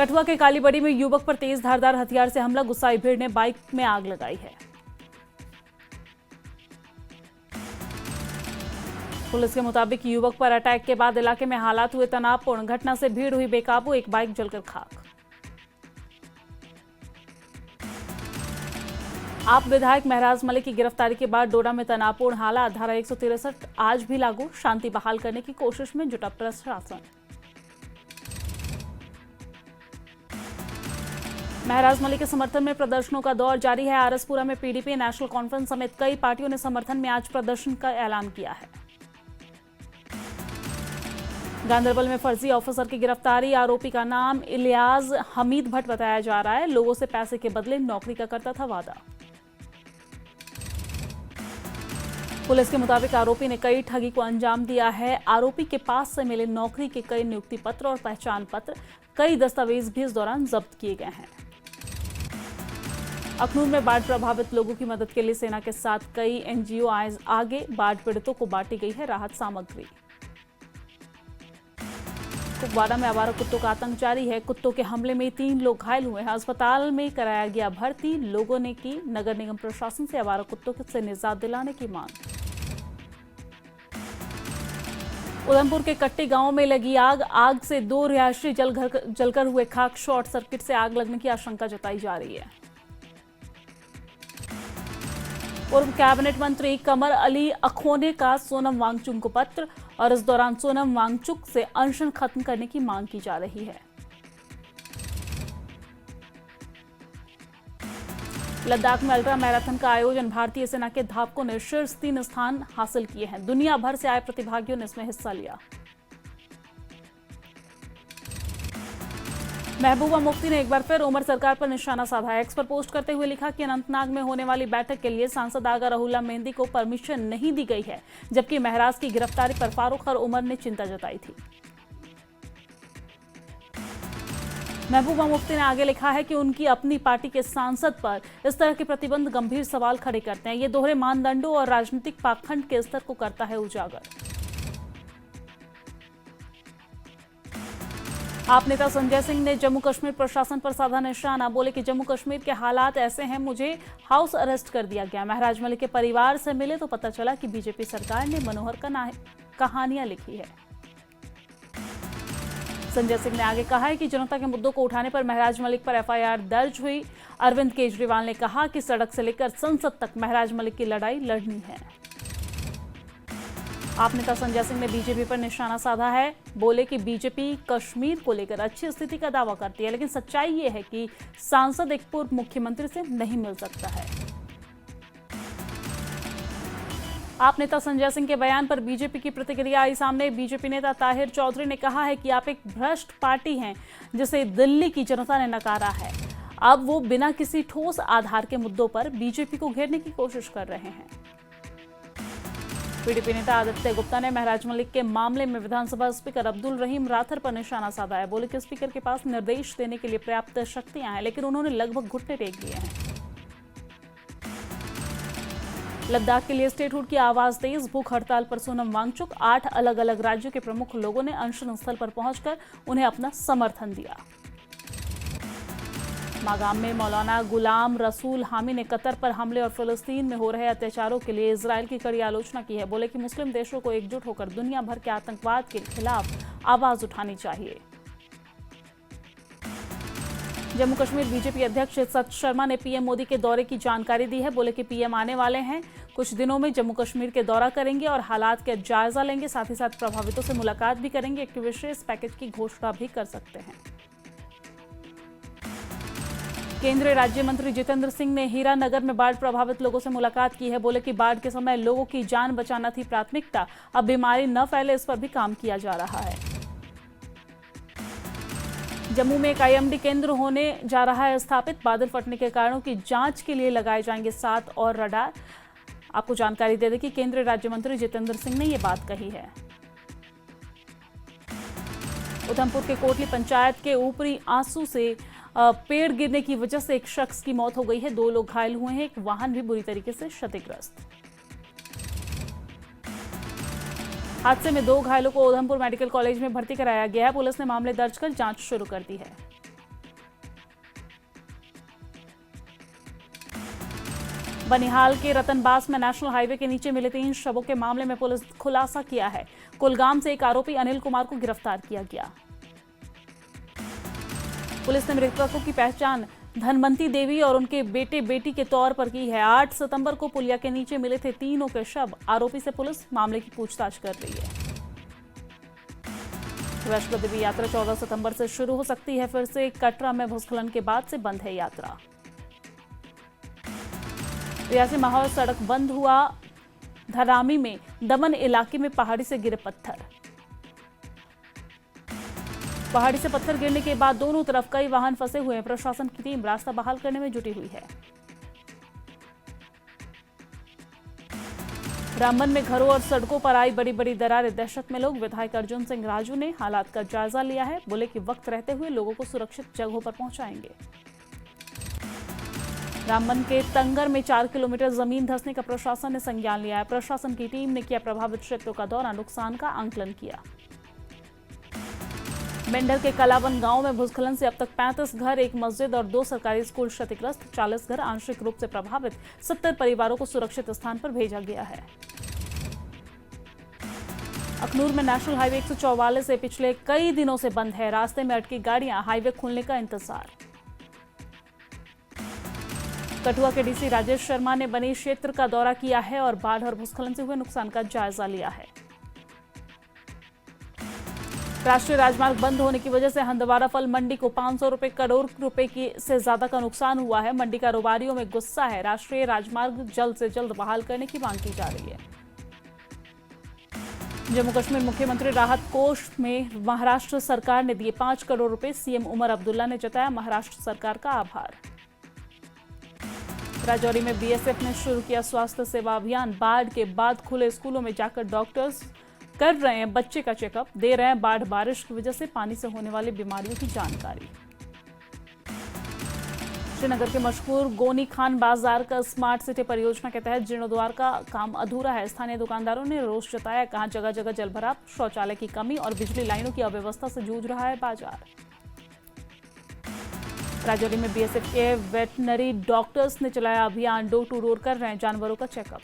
कठुआ के कालीबड़ी में युवक पर तेज धारदार हथियार से हमला, गुस्साई भीड़ ने बाइक में आग लगाई है। पुलिस के मुताबिक युवक पर अटैक के बाद इलाके में हालात हुए तनावपूर्ण। घटना से भीड़ हुई बेकाबू, एक बाइक जलकर खाक। आप विधायक महराज मलिक की गिरफ्तारी के बाद डोडा में तनावपूर्ण हालात। धारा 163 आज भी लागू, शांति बहाल करने की कोशिश में जुटा प्रशासन। महराज मलिक के समर्थन में प्रदर्शनों का दौर जारी है। आरएसपुरा में पीडीपी, नेशनल कॉन्फ्रेंस समेत कई पार्टियों ने समर्थन में आज प्रदर्शन का ऐलान किया है। गांधरबल में फर्जी ऑफिसर की गिरफ्तारी। आरोपी का नाम इलियास हमीद भट्ट बताया जा रहा है। लोगों से पैसे के बदले नौकरी का करता था वादा। पुलिस के मुताबिक आरोपी ने कई ठगी को अंजाम दिया है। आरोपी के पास से मिले नौकरी के कई नियुक्ति पत्र और पहचान पत्र, कई दस्तावेज भी इस दौरान जब्त किए गए हैं। अखनूर में बाढ़ प्रभावित लोगों की मदद के लिए सेना के साथ कई एनजीओ आगे। बाढ़ पीड़ितों को बांटी गई है राहत सामग्री। कुपवाड़ा में आवारा कुत्तों का आतंक जारी है। कुत्तों के हमले में 3 लोग घायल हुए हैं। अस्पताल में कराया गया भर्ती। लोगों ने की नगर निगम प्रशासन से आवारा कुत्तों से निजात दिलाने की मांग। उधमपुर के कट्टी गांव में लगी आग से 2 रिहायशी जलकर हुए खाक। शॉर्ट सर्किट से आग लगने की आशंका जताई जा रही है। पूर्व कैबिनेट मंत्री कमर अली अखोने का सोनम वांगचुक को पत्र, और इस दौरान सोनम वांगचुक से अनशन खत्म करने की मांग की जा रही है। लद्दाख में अल्ट्रा मैराथन का आयोजन। भारतीय सेना के धावकों ने शीर्ष 3 स्थान हासिल किए हैं। दुनिया भर से आए प्रतिभागियों ने इसमें हिस्सा लिया। महबूबा मुफ्ती ने एक बार फिर उमर सरकार पर निशाना साधा। एक्स पर पोस्ट करते हुए लिखा कि अनंतनाग में होने वाली बैठक के लिए सांसद आगा रहुल्ला मेहंदी को परमिशन नहीं दी गई है, जबकि महराज की गिरफ्तारी पर फारूक और उमर ने चिंता जताई थी। महबूबा मुफ्ती ने आगे लिखा है कि उनकी अपनी पार्टी के सांसद पर इस तरह के प्रतिबंध गंभीर सवाल खड़े करते हैं। ये दोहरे मानदंडों और राजनीतिक पाखंड के स्तर को करता है उजागर। आप नेता संजय सिंह ने जम्मू कश्मीर प्रशासन पर साधा निशाना। बोले कि जम्मू कश्मीर के हालात ऐसे हैं, मुझे हाउस अरेस्ट कर दिया गया। महराज मलिक के परिवार से मिले तो पता चला कि बीजेपी सरकार ने मनोहर कहानियां लिखी है। संजय सिंह ने आगे कहा है कि जनता के मुद्दों को उठाने पर महराज मलिक पर एफआईआर दर्ज हुई। अरविंद केजरीवाल ने कहा कि सड़क से लेकर संसद तक महराज मलिक की लड़ाई लड़नी है। आप नेता संजय सिंह ने बीजेपी पर निशाना साधा है। बोले कि बीजेपी कश्मीर को लेकर अच्छी स्थिति का दावा करती है, लेकिन सच्चाई ये है कि सांसद एक पूर्व मुख्यमंत्री से नहीं मिल सकता है। आप नेता संजय सिंह के बयान पर बीजेपी की प्रतिक्रिया आई सामने। बीजेपी नेता ताहिर चौधरी ने कहा है कि आप एक भ्रष्ट पार्टी हैं, जिसे दिल्ली की जनता ने नकारा है। अब वो बिना किसी ठोस आधार के मुद्दों पर बीजेपी को घेरने की कोशिश कर रहे हैं। पीडीपी नेता आदित्य गुप्ता ने महराज मलिक के मामले में विधानसभा स्पीकर अब्दुल रहीम राथर पर निशाना साधा है। बोले कि स्पीकर के पास निर्देश देने के लिए पर्याप्त शक्तियां हैं, लेकिन उन्होंने लगभग घुटने टेक दिए हैं। लद्दाख के लिए स्टेटहुड की आवाज तेज। भूख हड़ताल पर सोनम वांगचुक। 8 अलग अलग राज्यों के प्रमुख लोगों ने अनशन स्थल पर पहुंचकर उन्हें अपना समर्थन दिया। मागाम में मौलाना गुलाम रसूल हामी ने कतर पर हमले और फिलिस्तीन में हो रहे अत्याचारों के लिए इजरायल की कड़ी आलोचना की है। बोले कि मुस्लिम देशों को एकजुट होकर दुनिया भर के आतंकवाद के खिलाफ आवाज उठानी चाहिए। जम्मू कश्मीर बीजेपी अध्यक्ष सत शर्मा ने पीएम मोदी के दौरे की जानकारी दी है। बोले कि पीएम आने वाले हैं, कुछ दिनों में जम्मू कश्मीर के दौरा करेंगे और हालात का जायजा लेंगे। साथ ही साथ प्रभावितों से मुलाकात भी करेंगे। एक विशेष पैकेज की घोषणा भी कर सकते हैं। केंद्रीय राज्य मंत्री जितेंद्र सिंह ने हीरानगर में बाढ़ प्रभावित लोगों से मुलाकात की है। बोले कि बाढ़ के समय लोगों की जान बचाना थी प्राथमिकता, अब बीमारी न फैले इस पर भी काम किया जा रहा है। जम्मू में एक आईएमडी केंद्र होने जा रहा है स्थापित। बादल फटने के कारणों की जांच के लिए लगाए जाएंगे 7 और रडार। आपको जानकारी दे दें कि केंद्रीय राज्य मंत्री जितेंद्र सिंह ने यह बात कही है। उधमपुर के कोटली पंचायत के ऊपरी आंसू से पेड़ गिरने की वजह से एक शख्स की मौत हो गई है। 2 लोग घायल हुए हैं। एक वाहन भी बुरी तरीके से क्षतिग्रस्त। हादसे में 2 घायलों को उधमपुर मेडिकल कॉलेज में भर्ती कराया गया है। पुलिस ने मामले दर्ज कर जांच शुरू कर दी है। बनिहाल के रतनबास में नेशनल हाईवे के नीचे मिले 3 शवों के मामले में पुलिस खुलासा किया है। कुलगाम से एक आरोपी अनिल कुमार को गिरफ्तार किया गया। पुलिस ने मृतकों की पहचान धनवंती देवी और उनके बेटे बेटी के तौर पर की है। 8 सितंबर को पुलिया के नीचे मिले थे तीनों के शव। आरोपी से पुलिस मामले की पूछताछ कर रही है। वैष्णो देवी यात्रा 14 सितंबर से शुरू हो सकती है। फिर से कटरा में भूस्खलन के बाद से बंद है यात्रा। रियासी माहौल सड़क बंद हुआ। धरामी में दमन इलाके में पहाड़ी से गिरे पत्थर। पहाड़ी से पत्थर गिरने के बाद दोनों तरफ कई वाहन फंसे हुए हैं। प्रशासन की टीम रास्ता बहाल करने में जुटी हुई है। रामबन में घरों और सड़कों पर आई बड़ी बड़ी दरारें, दहशत में लोग। विधायक अर्जुन सिंह राजू ने हालात का जायजा लिया है। बोले कि वक्त रहते हुए लोगों को सुरक्षित जगहों पर पहुंचाएंगे। रामबन के तंगर में 4 किलोमीटर जमीन धंसने का प्रशासन ने संज्ञान लिया है। प्रशासन की टीम ने किया प्रभावित क्षेत्रों का दौरा, नुकसान का आंकलन किया। मेंढर के कलावन गांव में भूस्खलन से अब तक 35 घर, एक मस्जिद और 2 सरकारी स्कूल क्षतिग्रस्त। 40 घर आंशिक रूप से प्रभावित। 70 परिवारों को सुरक्षित स्थान पर भेजा गया है। अखनूर में नेशनल हाईवे 144 से पिछले कई दिनों से बंद है। रास्ते में अटकी गाड़ियां, हाईवे खुलने का इंतजार। कठुआ के डीसी राजेश शर्मा ने बनी क्षेत्र का दौरा किया है और बाढ़ और भूस्खलन से हुए नुकसान का जायजा लिया है। राष्ट्रीय राजमार्ग बंद होने की वजह से हंदवाड़ा फल मंडी को 500 करोड़ रुपए से ज्यादा का नुकसान हुआ है। मंडी कारोबारियों में गुस्सा है। राष्ट्रीय राजमार्ग जल्द से जल्द बहाल करने की मांग की जा रही है। जम्मू कश्मीर मुख्यमंत्री राहत कोष में महाराष्ट्र सरकार ने दिए 5 करोड़ रुपए। सीएम उमर अब्दुल्ला ने जताया महाराष्ट्र सरकार का आभार। राजौरी में बीएसएफ ने शुरू किया स्वास्थ्य सेवा अभियान। बाढ़ के बाद खुले स्कूलों में जाकर डॉक्टर्स कर रहे हैं बच्चे का चेकअप, दे रहे हैं बाढ़ बारिश की वजह से पानी से होने वाली बीमारियों की जानकारी। श्रीनगर के मशहूर गोनी खान बाजार का स्मार्ट सिटी परियोजना के तहत जीर्णोद्वार का काम अधूरा है। स्थानीय दुकानदारों ने रोष जताया। कहा जगह जगह जलभराव, शौचालय की कमी और बिजली लाइनों की अव्यवस्था से जूझ रहा है बाजार। राजौरी में बीएसएफ के वेटनरी डॉक्टर्स ने चलाया अभियान। डोर टू डोर कर रहे हैं जानवरों का चेकअप।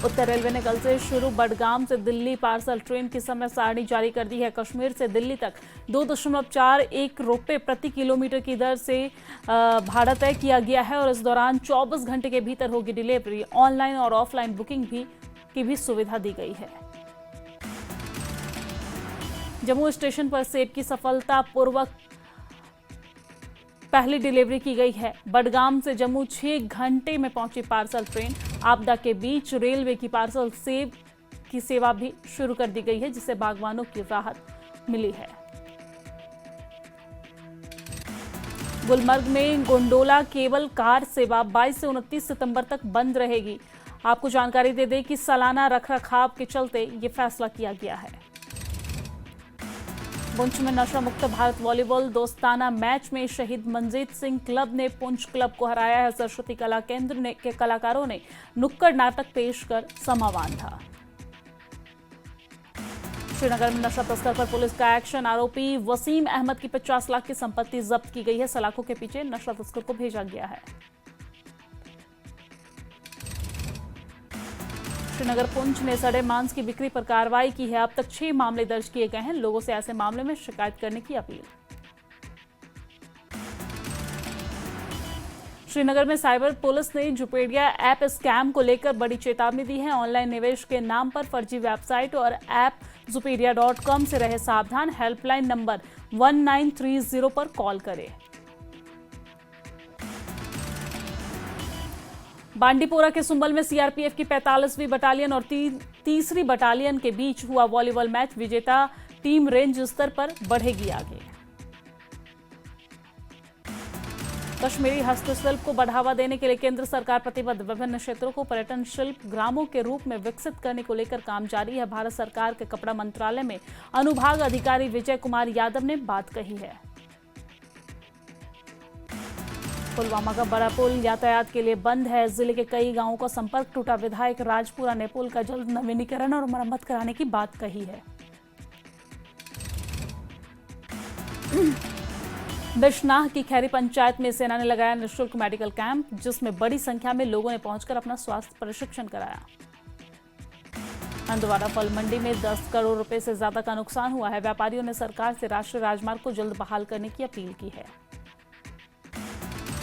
उत्तर रेलवे ने कल से शुरू बडगाम से दिल्ली पार्सल ट्रेन की समय सारणी जारी कर दी है। कश्मीर से दिल्ली तक 2.41 रुपये प्रति किलोमीटर की दर से भाड़ा तय किया गया है और इस दौरान 24 घंटे के भीतर होगी डिलीवरी। ऑनलाइन और ऑफलाइन बुकिंग की भी सुविधा दी गई है। जम्मू स्टेशन पर सेब की सफलतापूर्वक पहली डिलीवरी की गई है। बडगाम से जम्मू 6 घंटे में पहुंची पार्सल ट्रेन। आपदा के बीच रेलवे की पार्सल सेब की सेवा भी शुरू कर दी गई है, जिससे बागवानों की राहत मिली है। गुलमर्ग में गोंडोला केबल कार सेवा 22 से 29 सितंबर तक बंद रहेगी। आपको जानकारी दे दें कि सालाना रखरखाव के चलते ये फैसला किया गया है। पुंछ में नशा मुक्त भारत वॉलीबॉल दोस्ताना मैच में शहीद मंजीत सिंह क्लब ने पुंछ क्लब को हराया है। सरस्वती कला केंद्र के कलाकारों ने नुक्कड़ नाटक पेश कर समा बांधा। श्रीनगर में नशा तस्कर पर पुलिस का एक्शन। आरोपी वसीम अहमद की 50 लाख की संपत्ति जब्त की गई है। सलाखों के पीछे नशा तस्कर को भेजा गया है। श्रीनगर पुंछ ने सड़े मांस की बिक्री पर कार्रवाई की है। अब तक 6 मामले दर्ज किए गए हैं। लोगों से ऐसे मामले में शिकायत करने की अपील। श्रीनगर में साइबर पुलिस ने जुपेडिया ऐप स्कैम को लेकर बड़ी चेतावनी दी है। ऑनलाइन निवेश के नाम पर फर्जी वेबसाइट और ऐप zupedia.com से रहे सावधान। हेल्पलाइन नंबर 1930 पर कॉल करें। बांडीपोरा के सुंबल में सीआरपीएफ की 45वीं बटालियन और तीसरी बटालियन के बीच हुआ वॉलीबॉल मैच। विजेता टीम रेंज स्तर पर बढ़ेगी आगे। कश्मीरी हस्तशिल्प को बढ़ावा देने के लिए केंद्र सरकार प्रतिबद्ध। विभिन्न क्षेत्रों को पर्यटन शिल्प ग्रामों के रूप में विकसित करने को लेकर काम जारी है। भारत सरकार के कपड़ा मंत्रालय में अनुभाग अधिकारी विजय कुमार यादव ने बात कही है। पुलवामा का बड़ा पुल यातायात के लिए बंद है। जिले के कई गांवों का संपर्क टूटा। विधायक राजपुरा ने पुल का जल्द नवीनीकरण और मरम्मत कराने की बात कही है। बिश्नाह की खैरी पंचायत में सेना ने लगाया निःशुल्क मेडिकल कैंप, जिसमें बड़ी संख्या में लोगों ने पहुंचकर अपना स्वास्थ्य परीक्षण कराया। हंदवाड़ा फल मंडी में 10 करोड़ रुपए से ज्यादा का नुकसान हुआ है। व्यापारियों ने सरकार से राष्ट्रीय राजमार्ग को जल्द बहाल करने की अपील की है।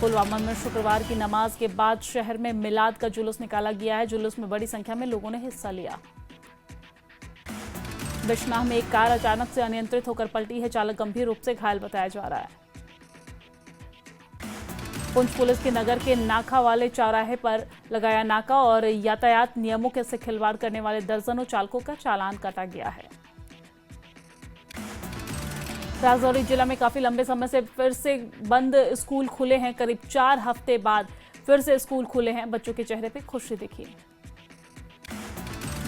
पुलवामा में शुक्रवार की नमाज के बाद शहर में मिलाद का जुलूस निकाला गया है। जुलूस में बड़ी संख्या में लोगों ने हिस्सा लिया। बिश्नाह में एक कार अचानक से अनियंत्रित होकर पलटी है। चालक गंभीर रूप से घायल बताया जा रहा है। पुंछ पुलिस के नगर के नाका वाले चौराहे पर लगाया नाका और यातायात नियमों के से खिलवाड़ करने वाले दर्जनों चालकों का चालान काटा गया है। राजौरी जिला में काफी लंबे समय से फिर से बंद स्कूल खुले हैं। करीब 4 हफ्ते बाद फिर से स्कूल खुले हैं। बच्चों के चेहरे पे खुशी दिखी।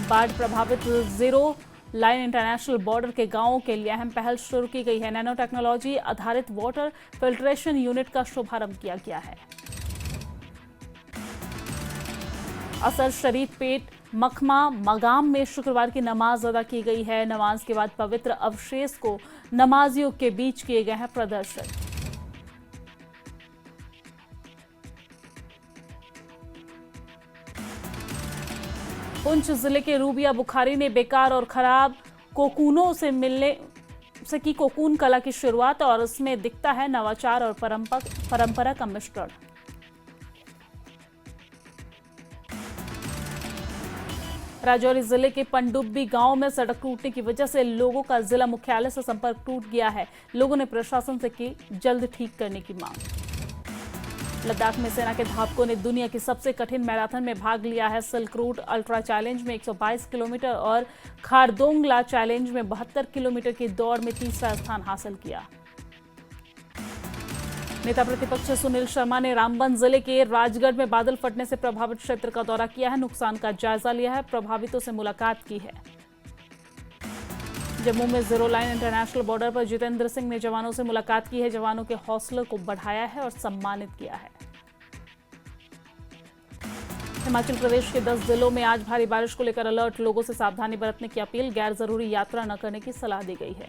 बाढ़ प्रभावित जीरो लाइन इंटरनेशनल बॉर्डर के गांवों के लिए अहम पहल शुरू की गई है। नैनो टेक्नोलॉजी आधारित वाटर फिल्ट्रेशन यूनिट का शुभारंभ किया गया है। असर शरीफ पेट मखमा मगाम में शुक्रवार की नमाज अदा की गई है। नमाज के बाद पवित्र अवशेष को नमाजियों के बीच किए गए हैं प्रदर्शन। पुंछ जिले के रूबिया बुखारी ने बेकार और खराब कोकूनों से मिलने से की कोकून कला की शुरुआत और उसमें दिखता है नवाचार और परंपरा का मिश्रण। राजौरी जिले के पंडुब्बी गांव में सड़क टूटने की वजह से लोगों का जिला मुख्यालय से संपर्क टूट गया है। लोगों ने प्रशासन से की जल्द ठीक करने की मांग। लद्दाख में सेना के धावकों ने दुनिया की सबसे कठिन मैराथन में भाग लिया है। सिल्क रूट अल्ट्रा चैलेंज में 122 किलोमीटर और खारदोंगला चैलेंज में 72 किलोमीटर की दौड़ में तीसरा स्थान हासिल किया। नेता प्रतिपक्ष सुनील शर्मा ने रामबन जिले के राजगढ़ में बादल फटने से प्रभावित क्षेत्र का दौरा किया है। नुकसान का जायजा लिया है। प्रभावितों से मुलाकात की है। जम्मू में जीरो लाइन इंटरनेशनल बॉर्डर पर जितेंद्र सिंह ने जवानों से मुलाकात की है। जवानों के हौसले को बढ़ाया है और सम्मानित किया है। हिमाचल प्रदेश के 10 जिलों में आज भारी बारिश को लेकर अलर्ट। लोगों से सावधानी बरतने की अपील। गैर जरूरी यात्रा न करने की सलाह दी गई है।